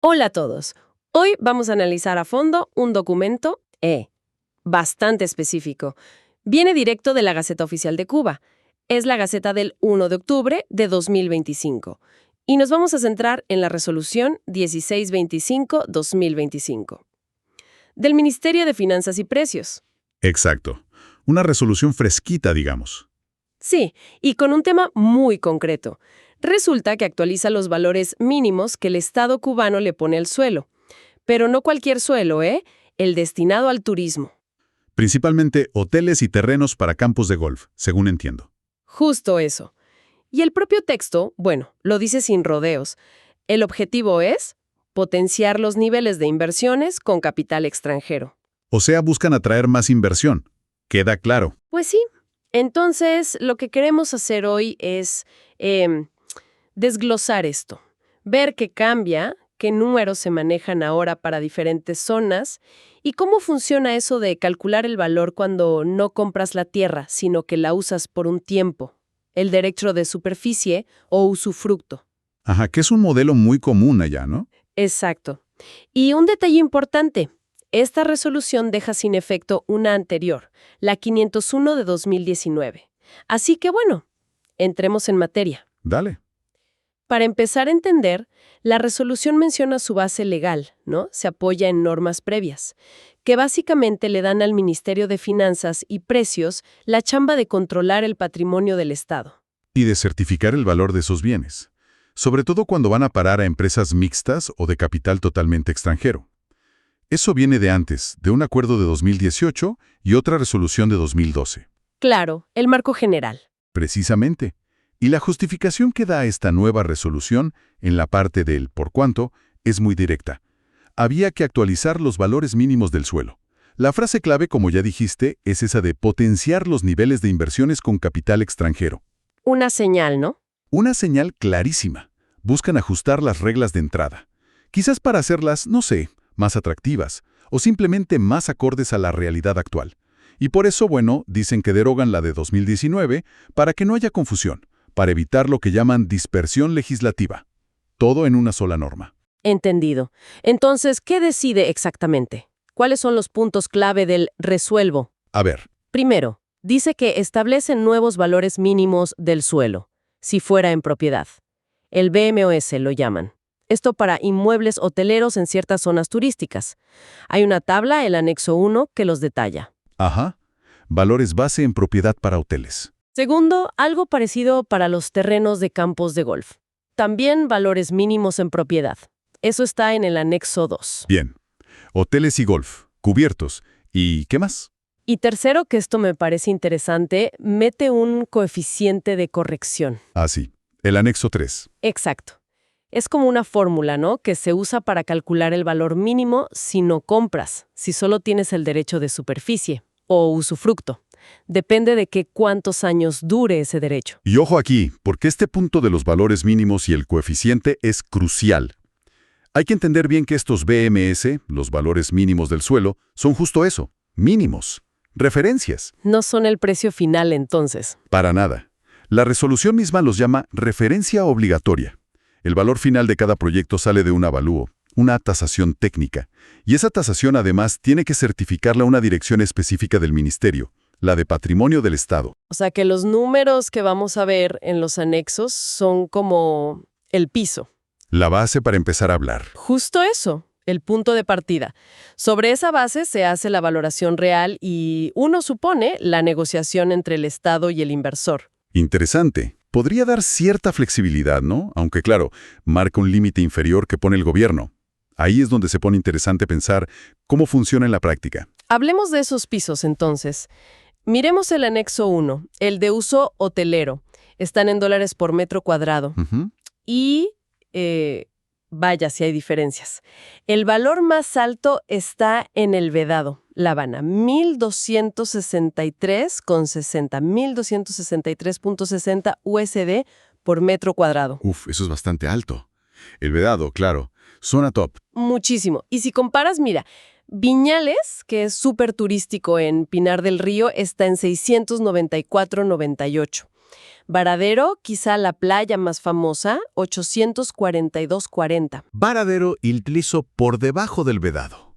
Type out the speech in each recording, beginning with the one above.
Hola a todos. Hoy vamos a analizar a fondo un documento bastante específico. Viene directo de la Gaceta Oficial de Cuba. Es la Gaceta del 1 de octubre de 2025. Y nos vamos a centrar en la resolución 1625-2025 del Ministerio de Finanzas y Precios. Exacto. Una resolución fresquita, digamos. Sí, y con un tema muy concreto. Resulta que actualiza los valores mínimos que el Estado cubano le pone al suelo. Pero no cualquier suelo, el destinado al turismo. Principalmente hoteles y terrenos para campos de golf, según entiendo. Justo eso. Y el propio texto, bueno, lo dice sin rodeos. El objetivo es potenciar los niveles de inversiones con capital extranjero. O sea, buscan atraer más inversión. Queda claro. Pues sí. Entonces, lo que queremos hacer hoy es desglosar esto. Ver qué cambia, qué números se manejan ahora para diferentes zonas y cómo funciona eso de calcular el valor cuando no compras la tierra, sino que la usas por un tiempo, el derecho de superficie o usufructo. Ajá, que es un modelo muy común allá, ¿no? Exacto. Y un detalle importante, esta resolución deja sin efecto una anterior, la 501 de 2019. Así que bueno, entremos en materia. Dale. Para empezar a entender, la resolución menciona su base legal, ¿no? Se apoya en normas previas, que básicamente le dan al Ministerio de Finanzas y Precios la chamba de controlar el patrimonio del Estado. Y de certificar el valor de esos bienes. Sobre todo cuando van a parar a empresas mixtas o de capital totalmente extranjero. Eso viene de antes, de un acuerdo de 2018 y otra resolución de 2012. Claro, el marco general. Precisamente. Y la justificación que da esta nueva resolución, en la parte del por cuánto, es muy directa. Había que actualizar los valores mínimos del suelo. La frase clave, como ya dijiste, es esa de potenciar los niveles de inversiones con capital extranjero. Una señal, ¿no? Una señal clarísima. Buscan ajustar las reglas de entrada. Quizás para hacerlas, no sé, más atractivas, o simplemente más acordes a la realidad actual. Y por eso, bueno, dicen que derogan la de 2019 para que no haya confusión, para evitar lo que llaman dispersión legislativa. Todo en una sola norma. Entendido. Entonces, ¿qué decide exactamente? ¿Cuáles son los puntos clave del resuelvo? A ver, Primero, dice que establecen nuevos valores mínimos del suelo, si fuera en propiedad. El BMOS lo llaman. Esto para inmuebles hoteleros en ciertas zonas turísticas. Hay una tabla, el anexo 1, que los detalla. ajá, valores base en propiedad para hoteles. Segundo, algo parecido para los terrenos de campos de golf. También valores mínimos en propiedad. Eso está en el anexo 2. Bien, hoteles y golf, cubiertos. ¿Y qué más? Y tercero, que esto me parece interesante, mete un coeficiente de corrección. Ah, sí, el anexo 3. Exacto. Es como una fórmula, ¿no? Que se usa para calcular el valor mínimo si no compras, si solo tienes el derecho de superficie o usufructo. Depende de cuántos años dure ese derecho. Y ojo aquí, porque este punto de los valores mínimos y el coeficiente es crucial. Hay que entender bien que estos BMS, los valores mínimos del suelo, son justo eso, mínimos, referencias. No son el precio final entonces. Para nada. La resolución misma los llama referencia obligatoria. El valor final de cada proyecto sale de un avalúo, una tasación técnica. Y esa tasación además tiene que certificarla una dirección específica del Ministerio, la de Patrimonio del Estado. O sea que los números que vamos a ver en los anexos son como el piso. La base para empezar a hablar. Justo eso, el punto de partida. Sobre esa base se hace la valoración real y uno supone la negociación entre el Estado y el inversor. Interesante. Podría dar cierta flexibilidad, ¿no? Aunque claro, marca un límite inferior que pone el gobierno. Ahí es donde se pone interesante pensar cómo funciona en la práctica. Hablemos de esos pisos entonces. Miremos el anexo 1, el de uso hotelero. Están en dólares por metro cuadrado. Ujú. Y, vaya si hay diferencias. El valor más alto está en el vedado, La Habana, 1.263,60, 1.263.60 USD por metro cuadrado. Uf, eso es bastante alto. El vedado, claro. Zona top. Muchísimo. Y si comparas, mira, Viñales, que es súper turístico en Pinar del Río, está en 694.98. Varadero, quizá la playa más famosa, 842.40. Varadero y Tlizo por debajo del vedado.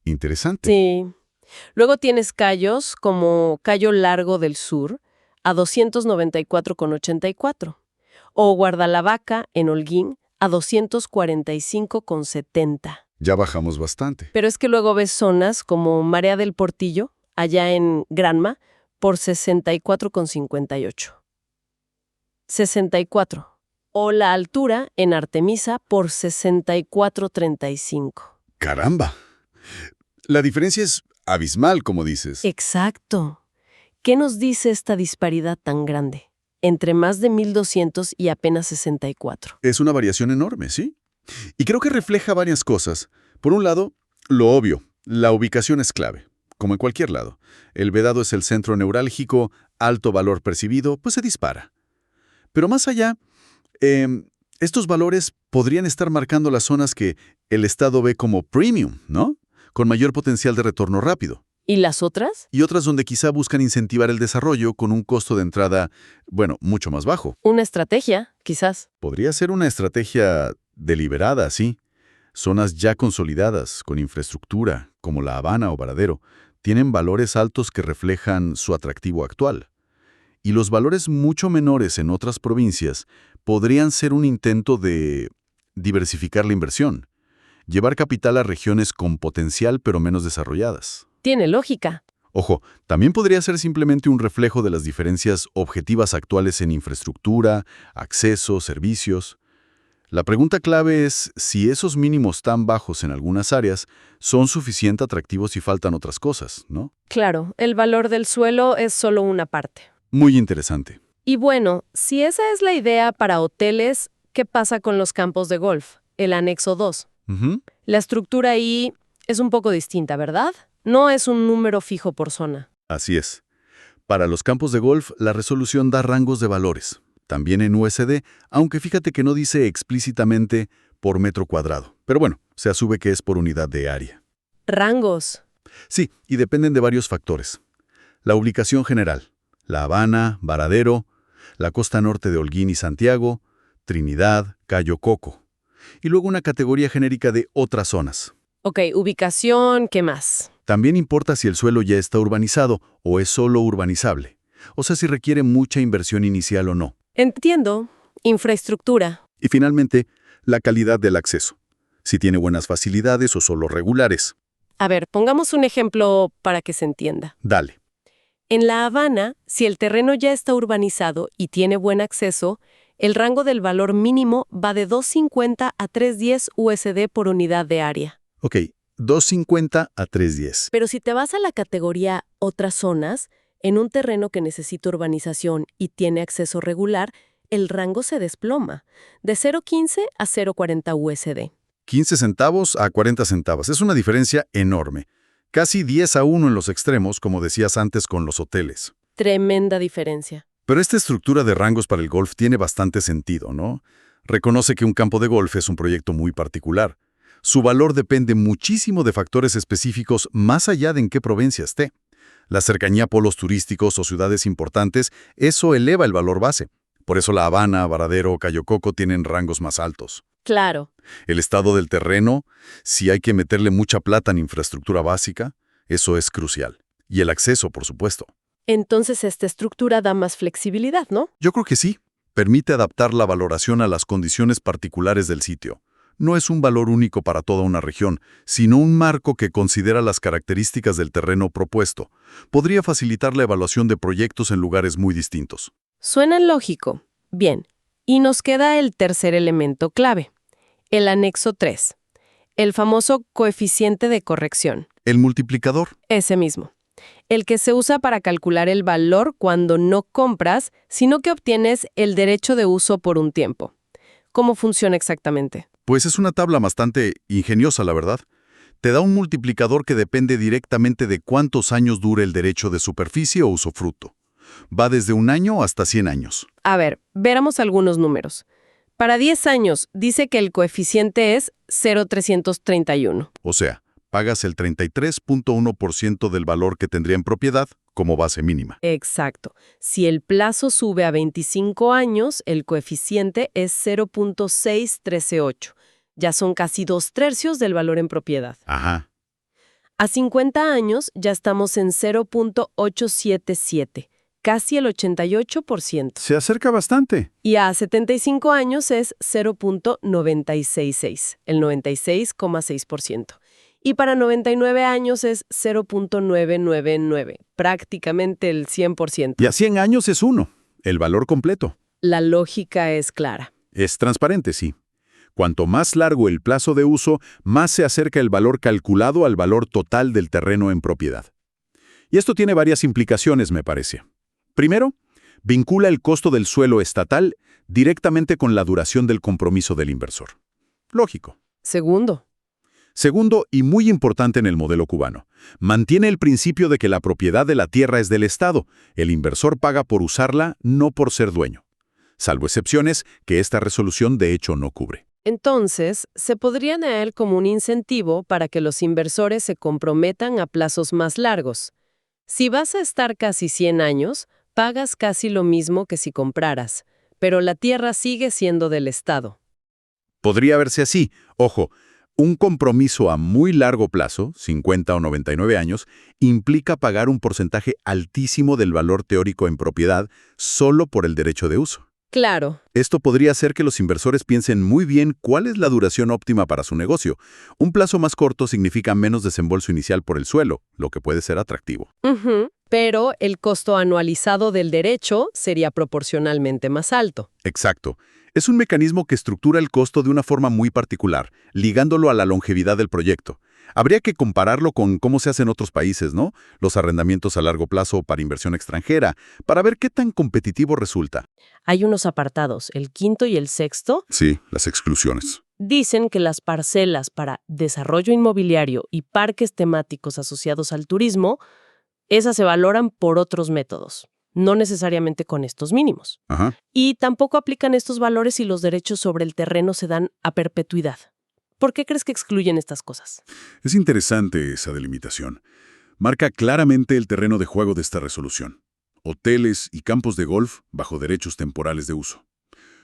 Interesante. Sí. Luego tienes cayos como Cayo Largo del Sur, a 294.84. O Guardalavaca, en Holguín, a 245.70. Ya bajamos bastante. Pero es que luego ves zonas como Marea del Portillo, allá en Granma, por 64.58. 64. O La Altura, en Artemisa, por 64.35. ¡Caramba! La diferencia es abismal, como dices. Exacto. ¿Qué nos dice esta disparidad tan grande? Entre más de 1.200 y apenas 64. Es una variación enorme, ¿sí? Y creo que refleja varias cosas. Por un lado, lo obvio, la ubicación es clave, como en cualquier lado. El vedado es el centro neurálgico, alto valor percibido, pues se dispara. Pero más allá, estos valores podrían estar marcando las zonas que el Estado ve como premium, ¿no? Con mayor potencial de retorno rápido. ¿Y las otras? Y otras donde quizá buscan incentivar el desarrollo con un costo de entrada, bueno, mucho más bajo. Una estrategia, quizás. Podría ser una estrategia deliberada, sí. Zonas ya consolidadas, con infraestructura, como La Habana o Varadero, tienen valores altos que reflejan su atractivo actual. Y los valores mucho menores en otras provincias podrían ser un intento de diversificar la inversión, llevar capital a regiones con potencial pero menos desarrolladas. Tiene lógica. Ojo, también podría ser simplemente un reflejo de las diferencias objetivas actuales en infraestructura, acceso, servicios. La pregunta clave es si esos mínimos tan bajos en algunas áreas son suficientemente atractivos y faltan otras cosas, ¿no? Claro, el valor del suelo es solo una parte. Muy interesante. Y bueno, si esa es la idea para hoteles, ¿qué pasa con los campos de golf? El anexo 2. Ujú. La estructura ahí es un poco distinta, ¿verdad? No es un número fijo por zona. Así es. Para los campos de golf, la resolución da rangos de valores, también en USD, aunque fíjate que no dice explícitamente por metro cuadrado. Pero bueno, se asume que es por unidad de área. Rangos. Sí, y dependen de varios factores. La ubicación general, La Habana, Varadero, la costa norte de Holguín y Santiago, Trinidad, Cayo Coco. Y luego una categoría genérica de otras zonas. Ok, ubicación, ¿qué más? También importa si el suelo ya está urbanizado o es solo urbanizable. O sea, si requiere mucha inversión inicial o no. Entiendo. Infraestructura. Y finalmente, la calidad del acceso. Si tiene buenas facilidades o solo regulares. A ver, pongamos un ejemplo para que se entienda. Dale. En La Habana, si el terreno ya está urbanizado y tiene buen acceso, el rango del valor mínimo va de 2.50 a 3.10 USD por unidad de área. Ok, 2.50 a 3.10. Pero si te vas a la categoría otras zonas, en un terreno que necesita urbanización y tiene acceso regular, el rango se desploma, de 0.15 a 0.40 USD. 15 centavos a 40 centavos. Es una diferencia enorme. Casi 10-1 en los extremos, como decías antes con los hoteles. Tremenda diferencia. Pero esta estructura de rangos para el golf tiene bastante sentido, ¿no? Reconoce que un campo de golf es un proyecto muy particular. Su valor depende muchísimo de factores específicos más allá de en qué provincia esté. La cercanía a polos turísticos o ciudades importantes, eso eleva el valor base. Por eso La Habana, Varadero, Cayo Coco tienen rangos más altos. Claro. El estado del terreno, si hay que meterle mucha plata en infraestructura básica, eso es crucial. Y el acceso, por supuesto. Entonces esta estructura da más flexibilidad, ¿no? Yo creo que sí. Permite adaptar la valoración a las condiciones particulares del sitio. No es un valor único para toda una región, sino un marco que considera las características del terreno propuesto. Podría facilitar la evaluación de proyectos en lugares muy distintos. Suena lógico. Bien. Y nos queda el tercer elemento clave. El anexo 3. El famoso coeficiente de corrección. El multiplicador. Ese mismo. El que se usa para calcular el valor cuando no compras, sino que obtienes el derecho de uso por un tiempo. ¿Cómo funciona exactamente? Pues es una tabla bastante ingeniosa, la verdad. Te da un multiplicador que depende directamente de cuántos años dure el derecho de superficie o usufructo. Va desde 1 año hasta 100 años. A ver, veamos algunos números. Para 10 años dice que el coeficiente es 0,331. O sea, pagas el 33.1% del valor que tendría en propiedad como base mínima. Exacto. Si el plazo sube a 25 años, el coeficiente es 0.638. Ya son casi 2/3 del valor en propiedad. Ajá. A 50 años ya estamos en 0.877, casi el 88%. Se acerca bastante. Y a 75 años es 0.966, el 96,6%. Y para 99 años es 0.999, prácticamente el 100%. Y a 100 años es 1, el valor completo. La lógica es clara. Es transparente, sí. Cuanto más largo el plazo de uso, más se acerca el valor calculado al valor total del terreno en propiedad. Y esto tiene varias implicaciones, me parece. Primero, vincula el costo del suelo estatal directamente con la duración del compromiso del inversor. Lógico. Segundo, y muy importante en el modelo cubano, mantiene el principio de que la propiedad de la tierra es del Estado. El inversor paga por usarla, no por ser dueño. Salvo excepciones que esta resolución de hecho no cubre. Entonces, se podría leer como un incentivo para que los inversores se comprometan a plazos más largos. Si vas a estar casi 100 años, pagas casi lo mismo que si compraras, pero la tierra sigue siendo del Estado. Podría verse así. Ojo, un compromiso a muy largo plazo, 50 o 99 años, implica pagar un porcentaje altísimo del valor teórico en propiedad solo por el derecho de uso. Claro. Esto podría hacer que los inversores piensen muy bien cuál es la duración óptima para su negocio. Un plazo más corto significa menos desembolso inicial por el suelo, lo que puede ser atractivo. Pero el costo anualizado del derecho sería proporcionalmente más alto. Exacto. Es un mecanismo que estructura el costo de una forma muy particular, ligándolo a la longevidad del proyecto. Habría que compararlo con cómo se hace en otros países, ¿no? Los arrendamientos a largo plazo para inversión extranjera, para ver qué tan competitivo resulta. Hay unos apartados, el 5º y el 6º, Sí, las exclusiones. dicen que las parcelas para desarrollo inmobiliario y parques temáticos asociados al turismo, esas se valoran por otros métodos, no necesariamente con estos mínimos. Ajá. Y tampoco aplican estos valores si los derechos sobre el terreno se dan a perpetuidad. ¿Por qué crees que excluyen estas cosas? Es interesante esa delimitación. Marca claramente el terreno de juego de esta resolución. Hoteles y campos de golf bajo derechos temporales de uso.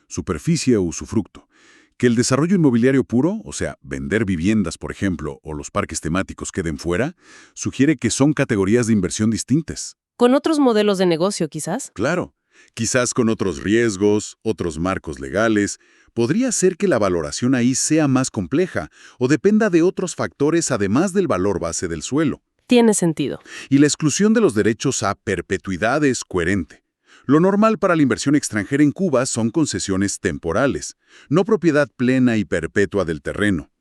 Superficie o usufructo. Que el desarrollo inmobiliario puro, o sea, vender viviendas, por ejemplo, o los parques temáticos queden fuera, sugiere que son categorías de inversión distintas. Con otros modelos de negocio, quizás. Claro, quizás con otros riesgos, otros marcos legales. Podría ser que la valoración ahí sea más compleja o dependa de otros factores además del valor base del suelo. Tiene sentido. Y la exclusión de los derechos a perpetuidad es coherente. Lo normal para la inversión extranjera en Cuba son concesiones temporales, no propiedad plena y perpetua del terreno.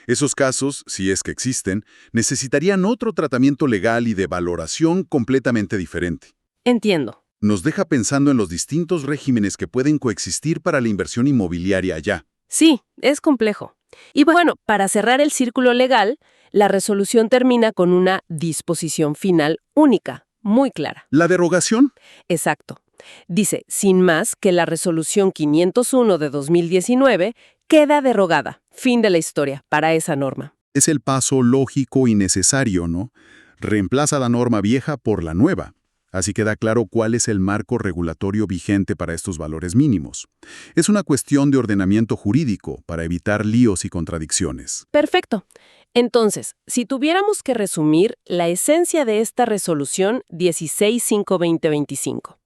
Esos casos, si es que existen, necesitarían otro tratamiento legal y de valoración completamente diferente. Entiendo. Nos deja pensando en los distintos regímenes que pueden coexistir para la inversión inmobiliaria allá. Sí, es complejo. Y bueno, para cerrar el círculo legal, la resolución termina con una disposición final única, muy clara. ¿La derogación? Exacto. Dice, sin más, que la resolución 501 de 2019 queda derogada. Fin de la historia para esa norma. Es el paso lógico y necesario, ¿no? Reemplaza la norma vieja por la nueva. Así queda claro cuál es el marco regulatorio vigente para estos valores mínimos. Es una cuestión de ordenamiento jurídico para evitar líos y contradicciones. Perfecto. Entonces, si tuviéramos que resumir la esencia de esta resolución 16.5/2025,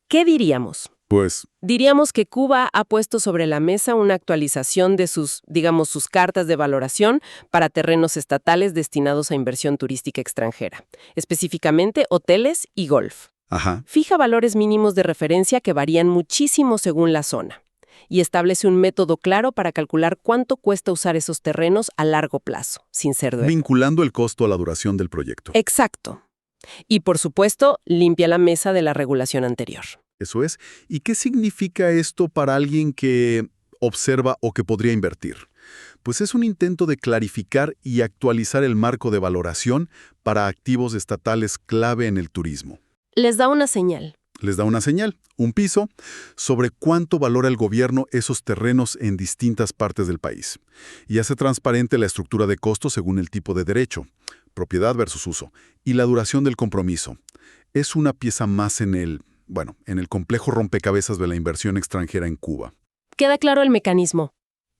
¿qué diríamos? Pues, Diríamos que Cuba ha puesto sobre la mesa una actualización de sus cartas de valoración para terrenos estatales destinados a inversión turística extranjera, específicamente hoteles y golf. ajá, Fija valores mínimos de referencia que varían muchísimo según la zona y establece un método claro para calcular cuánto cuesta usar esos terrenos a largo plazo, sin ser dueño. vinculando el costo a la duración del proyecto. Exacto. Y, por supuesto, limpia la mesa de la regulación anterior. Eso es. ¿Y qué significa esto para alguien que observa o que podría invertir? Pues es un intento de clarificar y actualizar el marco de valoración para activos estatales clave en el turismo. Les da una señal. Les da una señal, un piso, sobre cuánto valora el gobierno esos terrenos en distintas partes del país. Y hace transparente la estructura de costos según el tipo de derecho, propiedad versus uso, y la duración del compromiso. Es una pieza más en el complejo rompecabezas de la inversión extranjera en Cuba. Queda claro el mecanismo.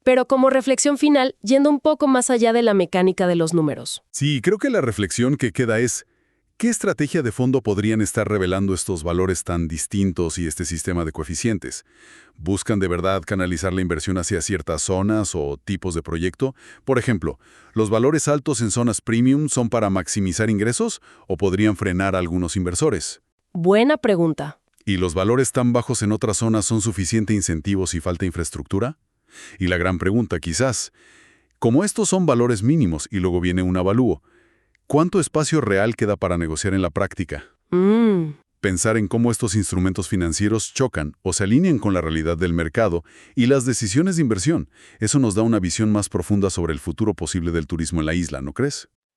Pero como reflexión final, yendo un poco más allá de la mecánica de los números. Sí, creo que la reflexión que queda es, ¿qué estrategia de fondo podrían estar revelando estos valores tan distintos y este sistema de coeficientes? ¿Buscan de verdad canalizar la inversión hacia ciertas zonas o tipos de proyecto? Por ejemplo, ¿los valores altos en zonas premium son para maximizar ingresos o podrían frenar a algunos inversores? Buena pregunta. ¿Y los valores tan bajos en otras zonas son suficiente incentivos y falta infraestructura? Y la gran pregunta, quizás, como estos son valores mínimos y luego viene un avalúo, ¿cuánto espacio real queda para negociar en la práctica? Pensar en cómo estos instrumentos financieros chocan o se alinean con la realidad del mercado y las decisiones de inversión, eso nos da una visión más profunda sobre el futuro posible del turismo en la isla, ¿no crees?